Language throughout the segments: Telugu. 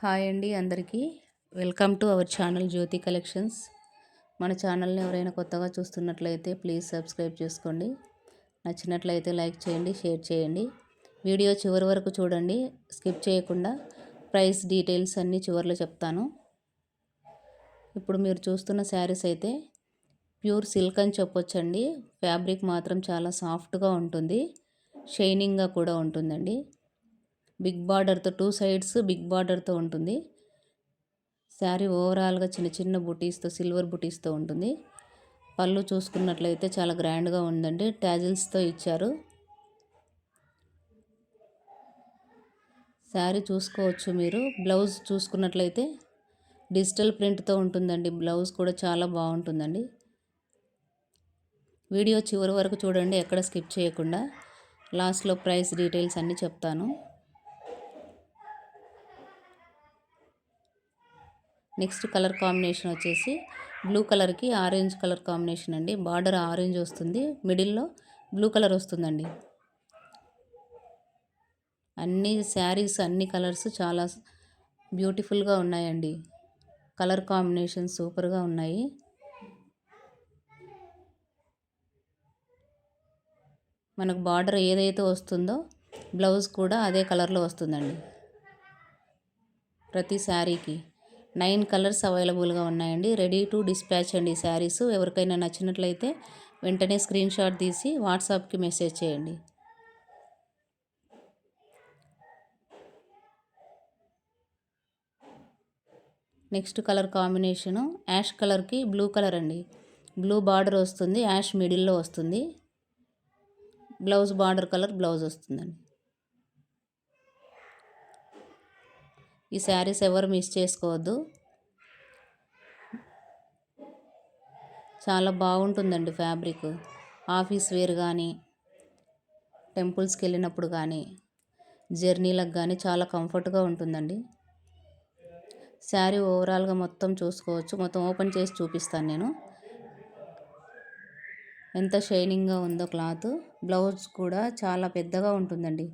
హాయ్ అండి అందరికీ welcome to our channel Jyothi collections. మన ఛానల్ని ఎవరైనా కొత్తగా చూస్తున్నట్లయితే ప్లీజ్ సబ్స్క్రైబ్ చేసుకోండి. నచ్చినట్లయితే లైక్ చేయండి, షేర్ చేయండి. వీడియో చివరి వరకు చూడండి, స్కిప్ చేయకుండా. ప్రైస్ డీటెయిల్స్ అన్నీ చివరిలో చెప్తాను. ఇప్పుడు మీరు చూస్తున్న శారీస్ అయితే ప్యూర్ సిల్క్ అని చెప్పొచ్చండి. ఫ్యాబ్రిక్ మాత్రం చాలా సాఫ్ట్గా ఉంటుంది, షైనింగ్గా కూడా ఉంటుందండి. బిగ్ బార్డర్తో 2 సైడ్స్ బిగ్ బార్డర్తో ఉంటుంది. శారీ ఓవరాల్గా చిన్న చిన్న బుటీస్తో, సిల్వర్ బుటీస్తో ఉంటుంది. పళ్ళు చూసుకున్నట్లయితే చాలా గ్రాండ్గా ఉందండి, టాజిల్స్తో ఇచ్చారు. శారీ చూసుకోవచ్చు మీరు. బ్లౌజ్ చూసుకున్నట్లయితే డిజిటల్ ప్రింట్తో ఉంటుందండి. బ్లౌజ్ కూడా చాలా బాగుంటుందండి. వీడియో చివరి వరకు చూడండి, ఎక్కడ స్కిప్ చేయకుండా. లాస్ట్లో ప్రైస్ డీటెయిల్స్ అన్నీ చెప్తాను. నెక్స్ట్ కలర్ కాంబినేషన్ వచ్చేసి బ్లూ కలర్కి ఆరెంజ్ కలర్ కాంబినేషన్ అండి. బార్డర్ ఆరెంజ్ వస్తుంది, మిడిల్లో బ్లూ కలర్ వస్తుందండి. అన్ని శారీస్ అన్ని కలర్స్ చాలా బ్యూటిఫుల్గా ఉన్నాయండి. కలర్ కాంబినేషన్ సూపర్గా ఉన్నాయి. మనకు బార్డర్ ఏదైతే వస్తుందో బ్లౌజ్ కూడా అదే కలర్లో వస్తుందండి. ప్రతి శారీకి 9 కలర్స్ అవైలబుల్గా ఉన్నాయండి. రెడీ టు డిస్పాచ్ అండి ఈ శారీస్. ఎవరికైనా నచ్చినట్లయితే వెంటనే స్క్రీన్ షాట్ తీసి వాట్సాప్కి మెసేజ్ చేయండి. నెక్స్ట్ కలర్ కాంబినేషను యాష్ కలర్కి బ్లూ కలర్ అండి. బ్లూ బార్డర్ వస్తుంది, యాష్ మిడిల్లో వస్తుంది. బ్లౌజ్ బార్డర్ కలర్ బ్లౌజ్ వస్తుందండి. ఈ శారీస్ ఎవరు మిస్ చేసుకోవద్దు, చాలా బాగుంటుందండి ఫ్యాబ్రిక్. ఆఫీస్ వేర్ కానీ, టెంపుల్స్కి వెళ్ళినప్పుడు కానీ, జర్నీలకు కానీ చాలా కంఫర్ట్గా ఉంటుందండి. శారీ ఓవరాల్గా మొత్తం చూసుకోవచ్చు. మొత్తం ఓపెన్ చేసి చూపిస్తాను నేను. ఎంత షైనింగ్గా ఉందో క్లాత్. బ్లౌజ్ కూడా చాలా పెద్దగా ఉంటుందండి.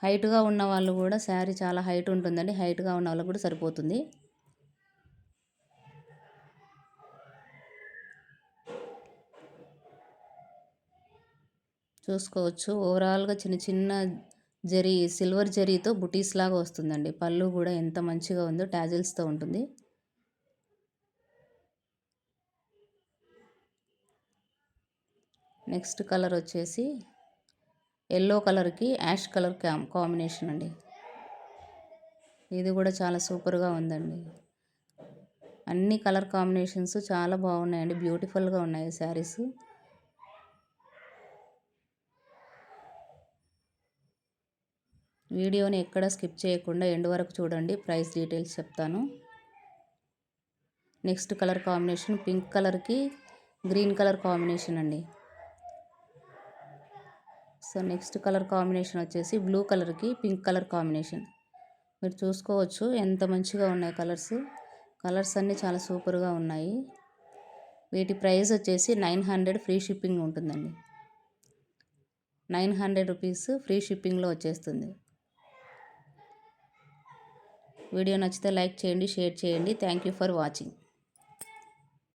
హైట్గా ఉన్న వాళ్ళు కూడా, శారీ చాలా హైట్ ఉంటుందండి, హైట్గా ఉన్న వాళ్ళకు కూడా సరిపోతుంది. చూసుకోవచ్చు ఓవరాల్గా చిన్న చిన్న జరీ, సిల్వర్ జరీతో బుటీస్ లాగా వస్తుందండి. పళ్ళు కూడా ఎంత మంచిగా ఉందో, టాజిల్స్తో ఉంటుంది. నెక్స్ట్ కలర్ వచ్చేసి ఎల్లో కలర్కి యాష్ కలర్ కాంబినేషన్ అండి. ఇది కూడా చాలా సూపర్గా ఉందండి. అన్ని కలర్ కాంబినేషన్స్ చాలా బాగున్నాయండి, బ్యూటిఫుల్గా ఉన్నాయి శారీస్. వీడియోని ఎక్కడ స్కిప్ చేయకుండా ఎండ్ వరకు చూడండి, ప్రైస్ డీటెయిల్స్ చెప్తాను. నెక్స్ట్ కలర్ కాంబినేషన్ పింక్ కలర్కి గ్రీన్ కలర్ కాంబినేషన్ అండి. సో నెక్స్ట్ కలర్ కాంబినేషన్ వచ్చేసి బ్లూ కలర్కి పింక్ కలర్ కాంబినేషన్. మీరు చూసుకోవచ్చు ఎంత మంచిగా ఉన్నాయి కలర్స్. కలర్స్ అన్నీ చాలా సూపర్గా ఉన్నాయి. వీటి ప్రైస్ వచ్చేసి 900 ఫ్రీ షిప్పింగ్ ఉంటుందండి. 900 రూపీస్ ఫ్రీ షిప్పింగ్లో వచ్చేస్తుంది. వీడియో నచ్చితే లైక్ చేయండి, షేర్ చేయండి. Thank you for watching.